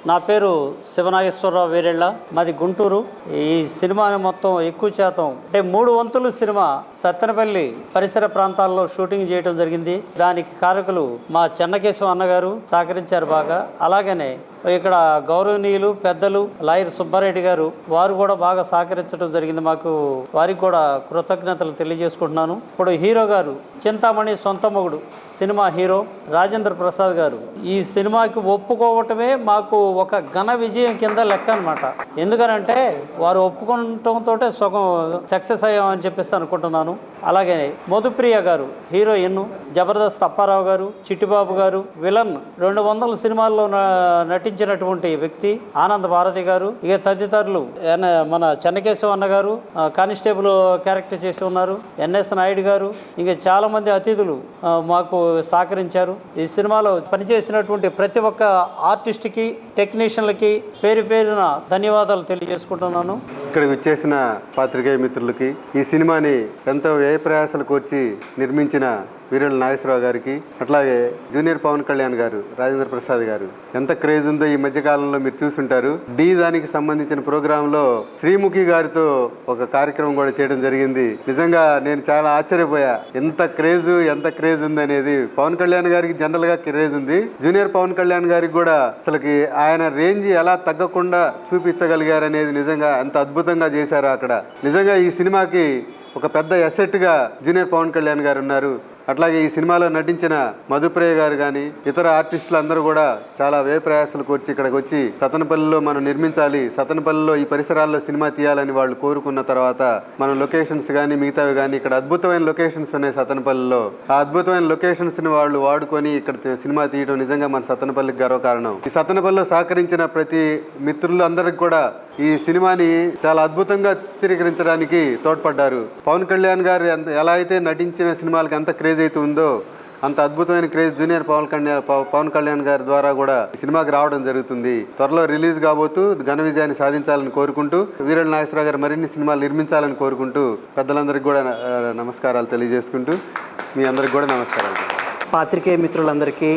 నా పేరు శివనాగేశ్వరరావు వీరెళ్ళ, మాది గుంటూరు. ఈ సినిమాని మొత్తం ఎక్కువ శాతం అంటే 3 వంతులు సినిమా సత్తెనపల్లి పరిసర ప్రాంతాల్లో షూటింగ్ చేయడం జరిగింది. దానికి కారకులు మా చెన్నకేశవ అన్నగారు సహకరించారు బాగా. అలాగనే ఇక్కడ గౌరవనీయులు పెద్దలు లాయర్ సుబ్బారెడ్డి గారు, వారు కూడా బాగా సహకరించడం జరిగింది మాకు. వారికి కూడా కృతజ్ఞతలు తెలియజేసుకుంటున్నాను. ఇప్పుడు హీరో గారు చింతామణి సొంత మొగుడు సినిమా హీరో రాజేంద్ర ప్రసాద్ గారు ఈ సినిమాకి ఒప్పుకోవటమే మాకు ఒక ఘన విజయం కింద లెక్క అనమాట. ఎందుకనంటే వారు ఒప్పుకోవటంతో సగం సక్సెస్ అయ్యామని చెప్పేసి అనుకుంటున్నాను. అలాగే మధుప్రియ గారు హీరోయిన్, జబర్దస్త్ అప్పారావు గారు, చిట్టిబాబు గారు విలన్, 200 సినిమాల్లో నటించినటువంటి వ్యక్తి ఆనంద్ భారతి గారు, ఇక తదితరులు మన చెన్నకేశవ అన్న గారు కానిస్టేబుల్ క్యారెక్టర్ చేసి ఉన్నారు, ఎన్ఎస్ నాయుడు గారు, ఇంకా చాలా మంది అతిథులు మాకు సహకరించారు. ఈ సినిమాలో పనిచేసినటువంటి ప్రతి ఒక్క ఆర్టిస్ట్కి, టెక్నీషియన్లకి పేరు పేరున ధన్యవాదాలు తెలియజేసుకుంటున్నాను. ఇక్కడికి వచ్చేసిన పాత్రికేయ మిత్రులకి, ఈ సినిమాని ఎంతో వ్యయ ప్రయాసాలు కోర్చి నిర్మించిన వీరెళ్ళ నాగేశ్వరరావు గారికి, అట్లాగే జూనియర్ పవన్ కళ్యాణ్ గారు, రాజేంద్ర ప్రసాద్ గారు, ఎంత క్రేజ్ ఉందో ఈ మధ్యకాలంలో మీరు చూసుంటారు. దానికి సంబంధించిన ప్రోగ్రాంలో శ్రీముఖి గారితో ఒక కార్యక్రమం కూడా చేయడం జరిగింది. నిజంగా నేను చాలా ఆశ్చర్యపోయా, ఎంత క్రేజ్ ఉంది అనేది. పవన్ కళ్యాణ్ గారికి జనరల్ గా క్రేజ్ ఉంది, జూనియర్ పవన్ కళ్యాణ్ గారికి కూడా అసలుకి ఆయన రేంజ్ ఎలా తగ్గకుండా చూపించగలిగారు అనేది నిజంగా ఎంత అద్భుతంగా చేశారు అక్కడ. నిజంగా ఈ సినిమాకి ఒక పెద్ద ఎసెట్గా జూనియర్ పవన్ కళ్యాణ్ గారు ఉన్నారు. అట్లాగే ఈ సినిమాలో నటించిన మధుప్రియ గారు కానీ ఇతర ఆర్టిస్టులు అందరూ కూడా చాలా వ్యయ ప్రయాసాలు కోర్చి ఇక్కడికి వచ్చి సత్తెనపల్లిలో మనం నిర్మించాలి, సత్తెనపల్లిలో ఈ పరిసరాల్లో సినిమా తీయాలని వాళ్ళు కోరుకున్న తర్వాత మనం లొకేషన్స్ కానీ మిగతావి కానీ, ఇక్కడ అద్భుతమైన లొకేషన్స్ ఉన్నాయి సత్తెనపల్లిలో. ఆ అద్భుతమైన లొకేషన్స్ని వాళ్ళు వాడుకొని ఇక్కడ సినిమా తీయడం నిజంగా మన సత్తెనపల్లికి గర్వకారణం. ఈ సత్తెనపల్లిలో సహకరించిన ప్రతి మిత్రులు అందరికి కూడా ఈ సినిమాని చాలా అద్భుతంగా చిత్రీకరించడానికి తోడ్పడ్డారు. పవన్ కళ్యాణ్ గారు ఎలా అయితే నటించిన సినిమాలకి ఎంత క్రేజ్ అయితే ఉందో అంత అద్భుతమైన క్రేజ్ జూనియర్ పవన్ కళ్యాణ్ గారి ద్వారా కూడా సినిమాకి రావడం జరుగుతుంది. త్వరలో రిలీజ్ కాబోతూ ఘన విజయాన్ని సాధించాలని కోరుకుంటూ, వీరెళ్ళ నాగేశ్వరరావు గారు మరిన్ని సినిమాలు నిర్మించాలని కోరుకుంటూ, పెద్దలందరికీ కూడా నమస్కారాలు తెలియజేసుకుంటూ, మీ అందరికి కూడా నమస్కారాలు. పాత్రికేయ మిత్రులందరికీ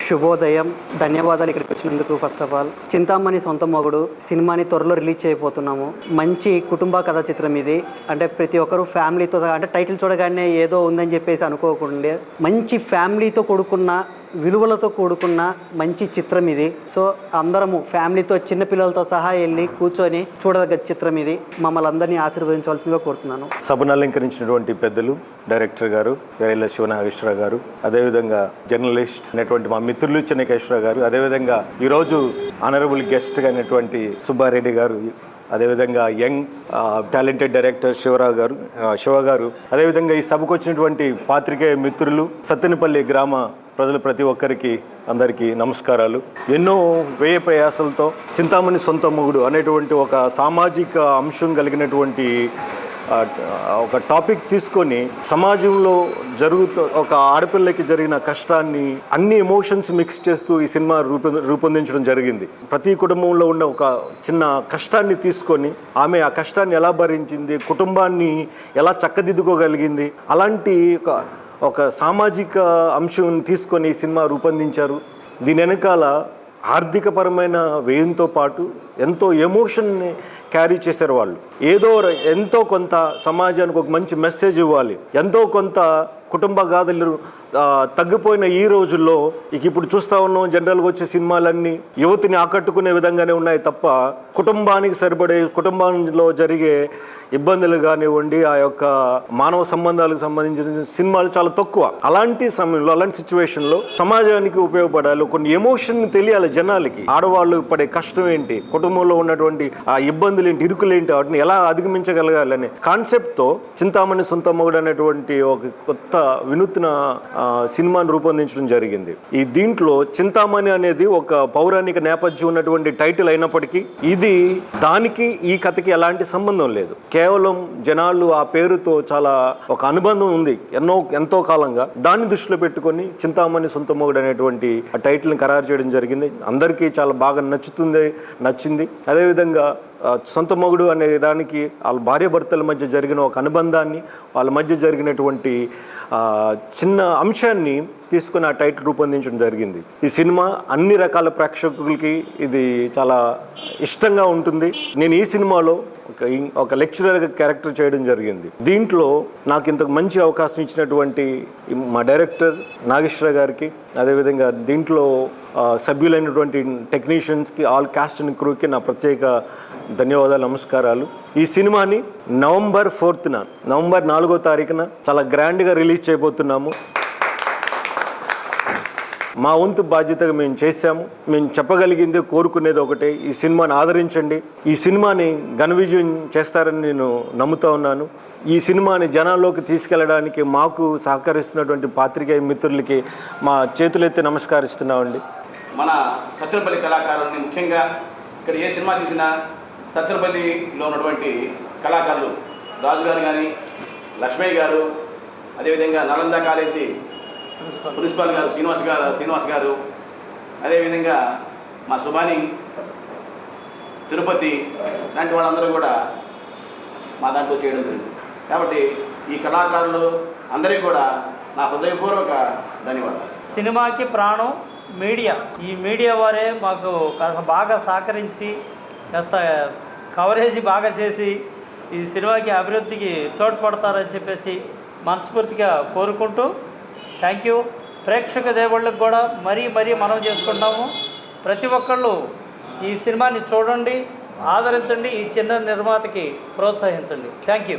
శుభోదయం, ధన్యవాదాలు ఇక్కడికి వచ్చినందుకు. ఫస్ట్ ఆఫ్ ఆల్ చింతామణి సొంత మొగుడు సినిమాని త్వరలో రిలీజ్ చేయబోతున్నాము. మంచి కుటుంబ కథా చిత్రం ఇది. అంటే ప్రతి ఒక్కరు ఫ్యామిలీతో, అంటే టైటిల్ చూడగానే ఏదో ఉందని చెప్పేసి అనుకోకుండా మంచి ఫ్యామిలీతో కూడుకున్న, విలువలతో కూడుకున్న మంచి చిత్రం ఇది. సో అందరము ఫ్యామిలీతో చిన్నపిల్లలతో సహా వెళ్ళి కూర్చొని చూడదగ్గ చిత్రం ఇది. మమ్మల్ని అందరినీ ఆశీర్వదించవలసిందిగా కోరుతున్నాను. సభను అలంకరించినటువంటి పెద్దలు, డైరెక్టర్ గారు వీరెళ్ళ శివనాగేశ్వరరావు గారు, అదేవిధంగా జర్నలిస్ట్ అనేటువంటి మా మిత్రులు చెన్నకేశ్వరరావు గారు, అదేవిధంగా ఈరోజు ఆనరబుల్ గెస్ట్గా అయినటువంటి సుబ్బారెడ్డి గారు, అదేవిధంగా యంగ్ టాలెంటెడ్ డైరెక్టర్ శివ గారు, అదేవిధంగా ఈ సభకు వచ్చినటువంటి పాత్రికేయ మిత్రులు, సత్తెనపల్లి గ్రామ ప్రజలు ప్రతి ఒక్కరికి అందరికీ నమస్కారాలు. ఎన్నో వ్యయ ప్రయాసాలతో చింతామణి సొంత మొగుడు అనేటువంటి ఒక సామాజిక అంశం కలిగినటువంటి ఒక టాపిక్ తీసుకొని సమాజంలో ఒక ఆడపిల్లకి జరిగిన కష్టాన్ని అన్ని ఎమోషన్స్ మిక్స్ చేస్తూ ఈ సినిమా రూపొందించడం జరిగింది. ప్రతి కుటుంబంలో ఉన్న ఒక చిన్న కష్టాన్ని తీసుకొని ఆమె ఆ కష్టాన్ని ఎలా భరించింది, కుటుంబాన్ని ఎలా చక్కదిద్దుకోగలిగింది, అలాంటి ఒక సామాజిక అంశం తీసుకొని ఈ సినిమా రూపొందించారు. దీని వెనకాల ఆర్థికపరమైన వ్యయంతో పాటు ఎంతో ఎమోషన్ని క్యారీ చేశారు వాళ్ళు. ఎంతో కొంత సమాజానికి ఒక మంచి మెసేజ్ ఇవ్వాలి, ఎంతో కొంత కుటుంబ గాథలు తగ్గిపోయిన ఈ రోజుల్లో ఇప్పుడు చూస్తూ ఉన్నాం. జనరల్గా వచ్చే సినిమాలన్నీ యువతిని ఆకట్టుకునే విధంగానే ఉన్నాయి తప్ప కుటుంబానికి సరిపడే, కుటుంబంలో జరిగే ఇబ్బందులు కానివ్వండి, ఆ యొక్క మానవ సంబంధాలకు సంబంధించిన సినిమాలు చాలా తక్కువ. అలాంటి సమయంలో, అలాంటి సిచ్యువేషన్లో సమాజానికి ఉపయోగపడాలి, కొన్ని ఎమోషన్ తెలియాలి జనాలకి. ఆడవాళ్ళు పడే కష్టం ఏంటి, కుటుంబంలో ఉన్నటువంటి ఆ ఇబ్బందులు ఏంటి, ఇరుకులు ఏంటి, వాటిని ఎలా అధిగమించగలగాలని కాన్సెప్ట్తో చింతామణి సొంత మొగుడు అనేటువంటి ఒక కొత్త వినూత్న సినిమాను రూపొందించడం జరిగింది. దీంట్లో చింతామణి అనేది ఒక పౌరాణిక నేపథ్యం ఉన్నటువంటి టైటిల్ అయినప్పటికీ దానికి ఈ కథకి ఎలాంటి సంబంధం లేదు. కేవలం జనాలు ఆ పేరుతో చాలా ఒక అనుబంధం ఉంది ఎంతో కాలంగా. దాన్ని దృష్టిలో పెట్టుకొని చింతామణి సొంత మొగుడు అనేటువంటి ఆ టైటిల్ని ఖరారు చేయడం జరిగింది. అందరికీ చాలా బాగా నచ్చింది. అదేవిధంగా సొంత మొగుడు అనే దానికి వాళ్ళ భార్యాభర్తల మధ్య జరిగిన ఒక అనుబంధాన్ని, వాళ్ళ మధ్య జరిగినటువంటి చిన్న అంశాన్ని తీసుకుని ఆ టైటిల్ రూపొందించడం జరిగింది. ఈ సినిమా అన్ని రకాల ప్రేక్షకులకి ఇది చాలా ఇష్టంగా ఉంటుంది. నేను ఈ సినిమాలో ఒక లెక్చరర్గా క్యారెక్టర్ చేయడం జరిగింది. దీంట్లో నాకు ఇంతకు మంచి అవకాశం ఇచ్చినటువంటి మా డైరెక్టర్ నాగేశ్వర గారికి, అదేవిధంగా దీంట్లో సభ్యులైనటువంటి టెక్నీషియన్స్కి, ఆల్ కాస్ట్ అండ్ క్రూకి నా ప్రత్యేక ధన్యవాదాలు, నమస్కారాలు. ఈ సినిమాని నవంబర్ 4న, నవంబర్ 4వ తారీఖున చాలా గ్రాండ్గా రిలీజ్ చేయబోతున్నాము. మా వంతు బాధ్యతగా మేము చేశాము. మేము చెప్పగలిగింది, కోరుకునేది ఒకటే, ఈ సినిమాని ఆదరించండి. ఈ సినిమాని ఘన విజయం చేస్తారని నేను నమ్ముతా ఉన్నాను. ఈ సినిమాని జనాల్లోకి తీసుకెళ్ళడానికి మాకు సహకరిస్తున్నటువంటి పాత్రికేయ మిత్రులకి మా చేతులెత్తి నమస్కరిస్తున్నామండి. మన సత్తెనపల్లి కళాకారుల్ని, ముఖ్యంగా ఇక్కడ ఏ సినిమా తీసినా సత్తెనపల్లిలో ఉన్నటువంటి కళాకారులు రాజు గారు కానీ, లక్ష్మయ్య గారు, అదేవిధంగా నలంద కాలేజీ ప్రిన్సిపాల్ గారు శ్రీనివాస్ గారు, అదేవిధంగా మా సుబాని, తిరుపతి లాంటి వాళ్ళందరూ కూడా మా దాంట్లో చేయడం జరిగింది. కాబట్టి ఈ కళాకారులు అందరికీ కూడా నా హృదయపూర్వక ధన్యవాదాలు. సినిమాకి ప్రాణం మీడియా. ఈ మీడియా వారే మాకు కాస్త బాగా సహకరించి, కాస్త కవరేజ్ బాగా చేసి ఈ సినిమాకి అభివృద్ధికి తోడ్పడతారని చెప్పేసి మనస్ఫూర్తిగా కోరుకుంటూ థ్యాంక్ యూ. ప్రేక్షక దేవుళ్ళకి కూడా మరీ మనం చేసుకుంటాము. ప్రతి ఒక్కళ్ళు ఈ సినిమాని చూడండి, ఆదరించండి, ఈ చిన్న నిర్మాతకి ప్రోత్సహించండి. Thank you.